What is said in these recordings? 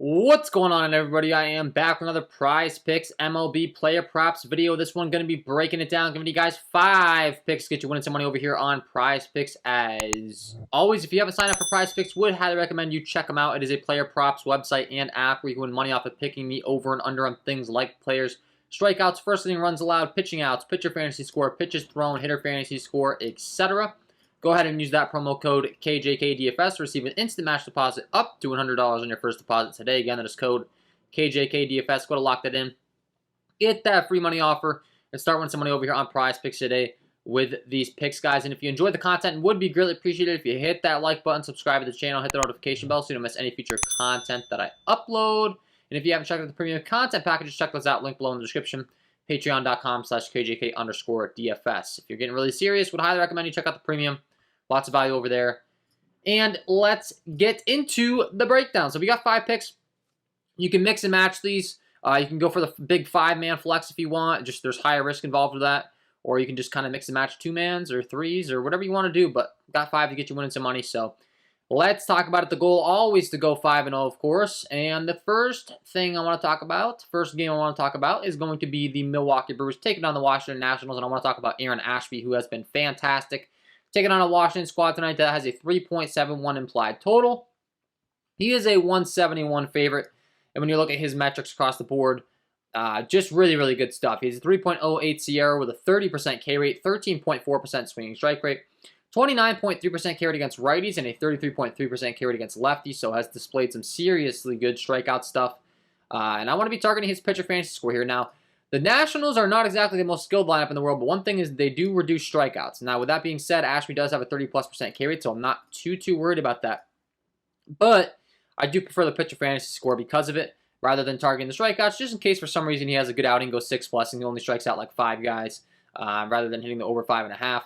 What's going on, everybody? I am back with another Prizepicks MLB player props video. This one going to be breaking it down, giving you guys 5 picks to get you winning some money over here on Prizepicks. As always, if you haven't signed up for Prizepicks, would highly recommend you check them out. It is a player props website and app where you can win money off of picking the over and under on things like players, strikeouts, first inning runs allowed, pitching outs, pitcher fantasy score, pitches thrown, hitter fantasy score, etc. Go ahead and use that promo code KJK DFS to receive an instant match deposit up to $100 on your first deposit today. Again, that is code KJK DFS. Go to lock that in. Get that free money offer and start winning some money over here on Prizepicks today with these picks, guys. And if you enjoyed the content, it would be greatly appreciated if you hit that like button, subscribe to the channel, hit the notification bell so you don't miss any future content that I upload. And if you haven't checked out the premium content packages, check those out. Link below in the description. Patreon.com/KJK_DFS. If you're getting really serious, would highly recommend you check out the premium. Lots of value over there. And let's get into the breakdown. So we got 5 picks. You can mix and match these. You can go for the big 5-man flex if you want. Just there's higher risk involved with that. Or you can just kind of mix and match 2-mans or 3s or whatever you want to do. But got 5 to get you winning some money. So let's talk about it. The goal always to go 5-0, of course. And the first thing I want to talk about, first game I want to talk about is going to be the Milwaukee Brewers taking on the Washington Nationals. And I want to talk about Aaron Ashby, who has been fantastic. Taking on a Washington squad tonight that has a 3.71 implied total. He is a 171 favorite. And when you look at his metrics across the board, just really, really good stuff. He has a 3.08 SIERA with a 30% K rate, 13.4% swinging strike rate, 29.3% K rate against righties, and a 33.3% K rate against lefties. So has displayed some seriously good strikeout stuff. And I want to be targeting his pitcher fantasy score here. Now, the Nationals are not exactly the most skilled lineup in the world, but one thing is they do reduce strikeouts. Now, with that being said, Ashby does have a 30+% K rate, so I'm not too worried about that. But I do prefer the pitcher fantasy score because of it, rather than targeting the strikeouts, just in case for some reason he has a good outing, goes 6+, and he only strikes out like 5 guys, rather than hitting the over 5.5.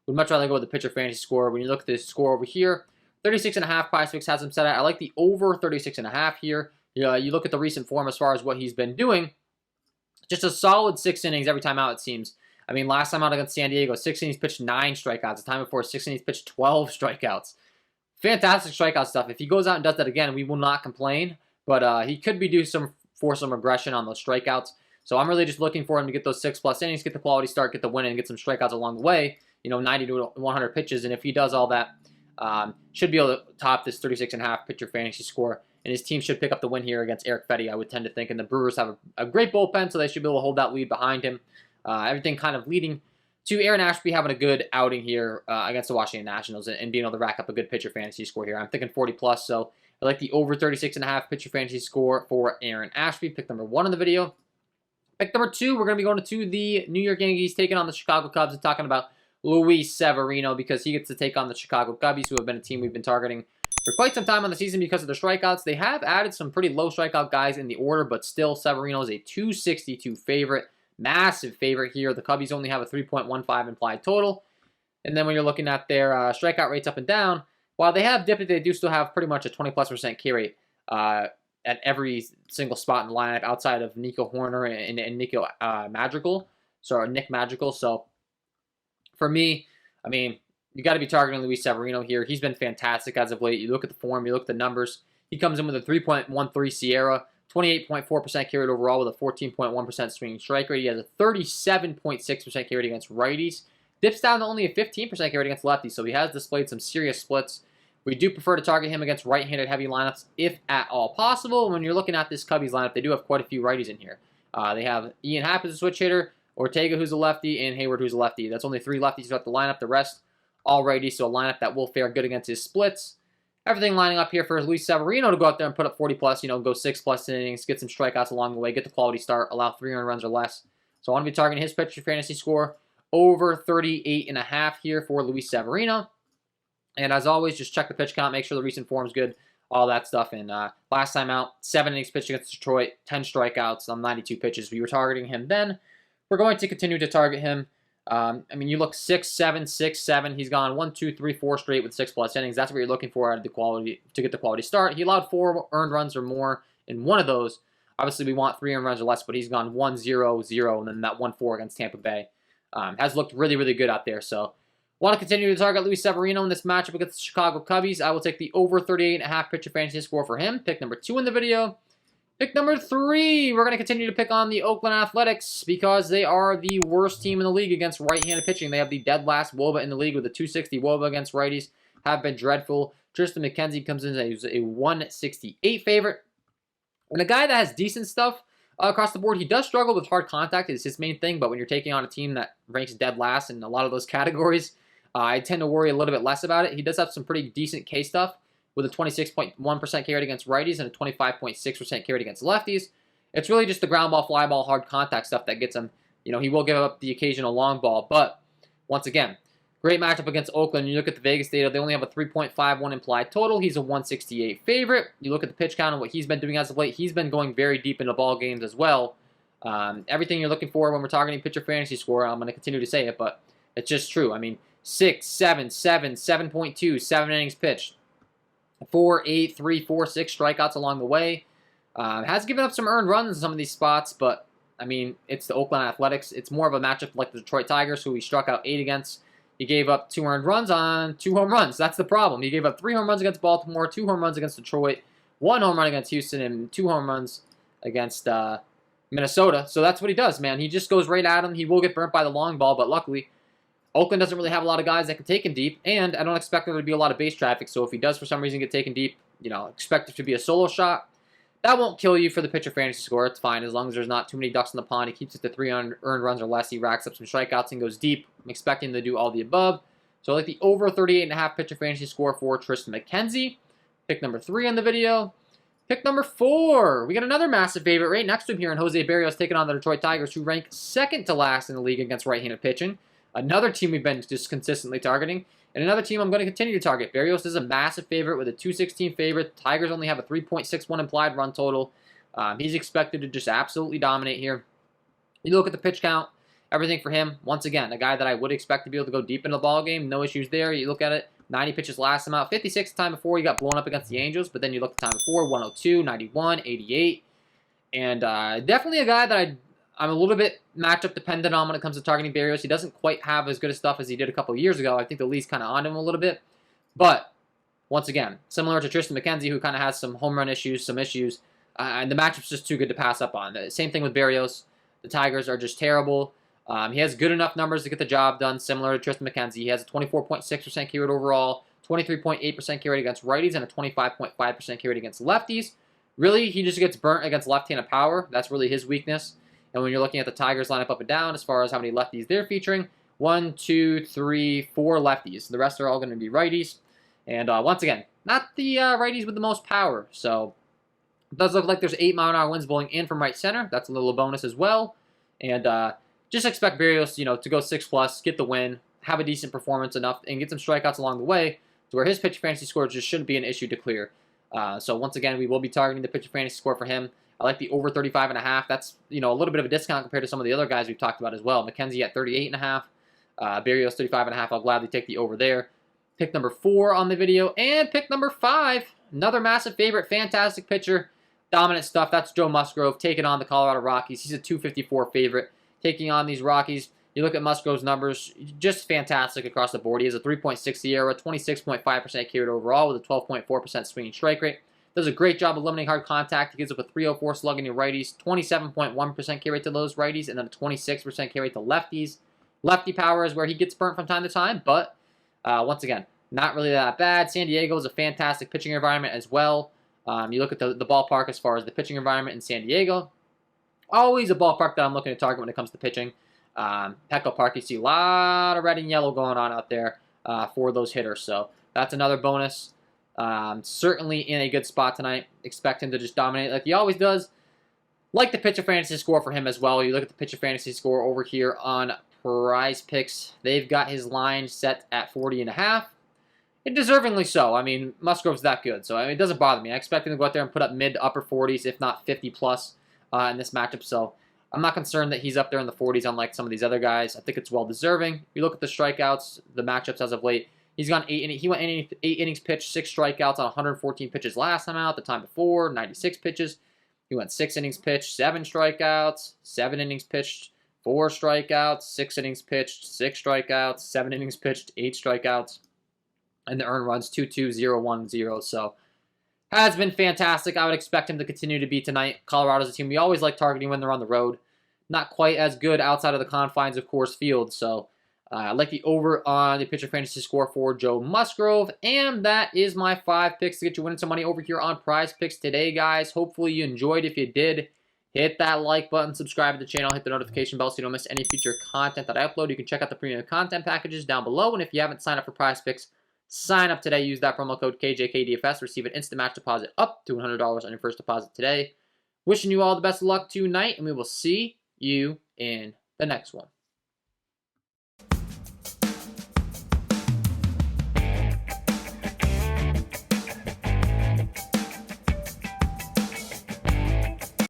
Would much rather go with the pitcher fantasy score. When you look at the score over here, 36.5 Prizepicks has him set at. I like the over 36.5 here. You look at the recent form as far as what he's been doing. Just a solid 6 innings every time out, it seems. I mean, last time out against San Diego, 6 innings pitched 9 strikeouts. The time before, 6 innings pitched 12 strikeouts. Fantastic strikeout stuff. If he goes out and does that again, we will not complain. But he could be due for some regression on those strikeouts. So I'm really just looking for him to get those 6+ innings, get the quality start, get the win, and get some strikeouts along the way. 90 to 100 pitches. And if he does all that, should be able to top this 36.5 pitcher fantasy score. And his team should pick up the win here against Eric Fetty, I would tend to think. And the Brewers have a great bullpen, so they should be able to hold that lead behind him. Everything kind of leading to Aaron Ashby having a good outing here against the Washington Nationals and being able to rack up a good pitcher fantasy score here. I'm thinking 40+, so I like the over 36.5 pitcher fantasy score for Aaron Ashby. Pick number 1 in the video. Pick number 2, we're going to be going to the New York Yankees taking on the Chicago Cubs and talking about Luis Severino because he gets to take on the Chicago Cubbies, who have been a team we've been targeting for quite some time on the season because of their strikeouts. They have added some pretty low strikeout guys in the order, but still Severino is a 262 favorite. Massive favorite here. The Cubbies only have a 3.15 implied total. And then when you're looking at their strikeout rates up and down, while they have dipped it, they do still have pretty much a 20+% K rate at every single spot in the lineup outside of Nico Horner and Nico Madrigal. So Nick Madrigal. So for me, I mean, you got to be targeting Luis Severino here. He's been fantastic as of late. You look at the form, you look at the numbers. He comes in with a 3.13 SIERA, 28.4% K rate overall with a 14.1% swinging strike rate. He has a 37.6% K rate against righties. Dips down to only a 15% K rate against lefties, so he has displayed some serious splits. We do prefer to target him against right-handed heavy lineups if at all possible. When you're looking at this Cubbies lineup, they do have quite a few righties in here. They have Ian Happ as a switch hitter, Ortega who's a lefty, and Hayward who's a lefty. That's only 3 lefties throughout the lineup. The rest all righties, so a lineup that will fare good against his splits. Everything lining up here for Luis Severino to go out there and put up 40+, go 6+ innings, get some strikeouts along the way, get the quality start, allow 3 earned runs or less. So I want to be targeting his pitcher fantasy score over 38.5 here for Luis Severino. And as always, just check the pitch count, make sure the recent form's good, all that stuff. And last time out, 7 innings pitched against Detroit, 10 strikeouts on 92 pitches. We were targeting him then. We're going to continue to target him. I mean, you look 6-7, 6-7. He's gone 1, 2, 3, 4 straight with 6+ innings. That's what you're looking for out of the quality to get the quality start. He allowed 4 earned runs or more in one of those. Obviously, we want 3 earned runs or less, but he's gone 1-0-0, and then that 1-4 against Tampa Bay. Has looked really, really good out there. So, want to continue to target Luis Severino in this matchup against the Chicago Cubbies. I will take the over 38.5 pitcher fantasy score for him. Pick number 2 in the video. Pick number 3, we're going to continue to pick on the Oakland Athletics because they are the worst team in the league against right-handed pitching. They have the dead last WOBA in the league with a 260 WOBA against righties. Have been dreadful. Tristan McKenzie comes in as a 168 favorite. And a guy that has decent stuff across the board. He does struggle with hard contact. It's his main thing, but when you're taking on a team that ranks dead last in a lot of those categories, I tend to worry a little bit less about it. He does have some pretty decent K stuff with a 26.1% K rate against righties and a 25.6% K rate against lefties. It's really just the ground ball, fly ball, hard contact stuff that gets him. You know, he will give up the occasional long ball, but once again, great matchup against Oakland. You look at the Vegas data, they only have a 3.51 implied total. He's a 168 favorite. You look at the pitch count and what he's been doing as of late, he's been going very deep into ball games as well. Everything you're looking for when we're targeting pitcher fantasy score, I'm going to continue to say it, but it's just true. I mean, 6, 7, 7, 7.2, 7 innings pitched. 4, 8, 3, 4, 6 strikeouts along the way. Has given up some earned runs in some of these spots, but, I mean, it's the Oakland Athletics. It's more of a matchup like the Detroit Tigers, who he struck out 8 against. He gave up 2 earned runs on 2 home runs. That's the problem. He gave up 3 home runs against Baltimore, 2 home runs against Detroit, 1 home run against Houston, and 2 home runs against Minnesota. So that's what he does, man. He just goes right at him. He will get burnt by the long ball, but luckily, Oakland doesn't really have a lot of guys that can take him deep, and I don't expect there to be a lot of base traffic, so if he does for some reason get taken deep, you know, expect it to be a solo shot. That won't kill you for the pitcher fantasy score. It's fine as long as there's not too many ducks in the pond. He keeps it to 3 earned runs or less. He racks up some strikeouts and goes deep. I'm expecting him to do all the above. So I like the over 38.5 pitcher fantasy score for Tristan McKenzie. Pick number 3 on the video. Pick number 4. We got another massive favorite right next to him here in Jose Berrios taking on the Detroit Tigers, who rank second to last in the league against right-handed pitching. Another team we've been just consistently targeting. And another team I'm going to continue to target. Berrios is a massive favorite with a 216 favorite. Tigers only have a 3.61 implied run total. He's expected to just absolutely dominate here. You look at the pitch count, everything for him. Once again, a guy that I would expect to be able to go deep into the ball game. No issues there. You look at it, 90 pitches last time out. 56 the time before. He got blown up against the Angels. But then you look at the time before, 102, 91, 88. And definitely a guy that I'm a little bit matchup dependent on when it comes to targeting Berrios. He doesn't quite have as good a stuff as he did a couple of years ago. I think the league's kind of on him a little bit. But, once again, similar to Tristan McKenzie, who kind of has some home run issues, some issues, and the matchup's just too good to pass up on. Same thing with Berrios. The Tigers are just terrible. He has good enough numbers to get the job done, similar to Tristan McKenzie. He has a 24.6% K rate overall, 23.8% K rate against righties, and a 25.5% K rate against lefties. Really, he just gets burnt against left-handed power. That's really his weakness. And when you're looking at the Tigers lineup up and down, as far as how many lefties they're featuring, 1, 2, 3, 4 lefties. The rest are all going to be righties. And once again, not the righties with the most power. So it does look like there's 8-mile-an-hour winds blowing in from right center. That's a little bonus as well. And just expect Berrios, you know, to go 6+, get the win, have a decent performance enough, and get some strikeouts along the way to where his pitcher fantasy score just shouldn't be an issue to clear. So once again, we will be targeting the pitcher fantasy score for him. I like the over 35.5. That's, you know, a little bit of a discount compared to some of the other guys we've talked about as well. McKenzie at 38.5. Berrios 35.5. I'll gladly take the over there. Pick number 4 on the video. And pick number 5. Another massive favorite. Fantastic pitcher. Dominant stuff. That's Joe Musgrove taking on the Colorado Rockies. He's a 254 favorite. Taking on these Rockies. You look at Musgrove's numbers. Just fantastic across the board. He has a 3.60 ERA, 26.5% K rate overall with a 12.4% swinging strike rate. Does a great job of limiting hard contact. He gives up a 304 slug in your righties, 27.1% K rate to those righties, and then a 26% K rate to lefties. Lefty power is where he gets burnt from time to time, but once again, not really that bad. San Diego is a fantastic pitching environment as well. You look at the ballpark as far as the pitching environment in San Diego. Always a ballpark that I'm looking to target when it comes to pitching. Petco Park, you see a lot of red and yellow going on out there for those hitters, so that's another bonus. Certainly in a good spot tonight. Expect him to just dominate like he always does. Like the pitcher fantasy score for him as well. You look at the pitcher fantasy score over here on Prizepicks. They've got his line set at 40.5. And deservingly so. I mean, Musgrove's that good, so I mean, it doesn't bother me. I expect him to go out there and put up mid to upper 40s, if not 50+ in this matchup. So I'm not concerned that he's up there in the 40s, unlike some of these other guys. I think it's well deserving. You look at the strikeouts, the matchups as of late. He went 8 innings pitched, 6 strikeouts on 114 pitches last time out. The time before, 96 pitches. He went 6 innings pitched, 7 strikeouts, 7 innings pitched, 4 strikeouts, 6 innings pitched, 6 strikeouts, 7 innings pitched, 8 strikeouts. And the earned runs 2-2, 0-1, 0. So has been fantastic. I would expect him to continue to be tonight. Colorado's a team we always like targeting when they're on the road. Not quite as good outside of the confines of Coors Field. So I like the over on the pitcher fantasy score for Joe Musgrove. And that is my 5 picks to get you winning some money over here on Prizepicks today, guys. Hopefully you enjoyed. If you did, hit that like button, subscribe to the channel, hit the notification bell so you don't miss any future content that I upload. You can check out the premium content packages down below. And if you haven't signed up for Prizepicks, sign up today. Use that promo code KJK DFS. Receive an instant match deposit up to $100 on your first deposit today. Wishing you all the best of luck tonight, and we will see you in the next one.